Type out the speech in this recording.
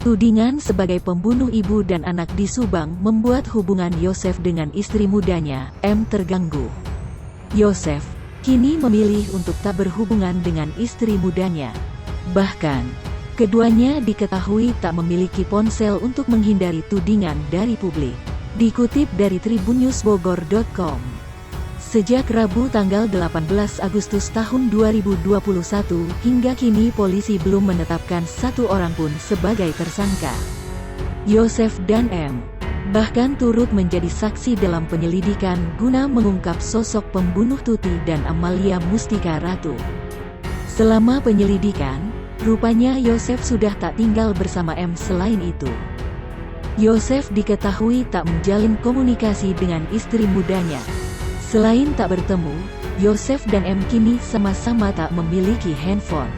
Tudingan sebagai pembunuh ibu dan anak di Subang membuat hubungan Yosef dengan istri mudanya, M, terganggu. Yosef kini memilih untuk tak berhubungan dengan istri mudanya. Bahkan, keduanya diketahui tak memiliki ponsel untuk menghindari tudingan dari publik. Dikutip dari tribunnews.bogor.com. Sejak Rabu tanggal 18 Agustus tahun 2021, hingga kini polisi belum menetapkan satu orang pun sebagai tersangka. Yosef dan M bahkan turut menjadi saksi dalam penyelidikan guna mengungkap sosok pembunuh Tuti dan Amalia Mustika Ratu. Selama penyelidikan, rupanya Yosef sudah tak tinggal bersama M. Selain itu, Yosef diketahui tak menjalin komunikasi dengan istri mudanya. Selain tak bertemu, Yosef dan M kini sama-sama tak memiliki handphone.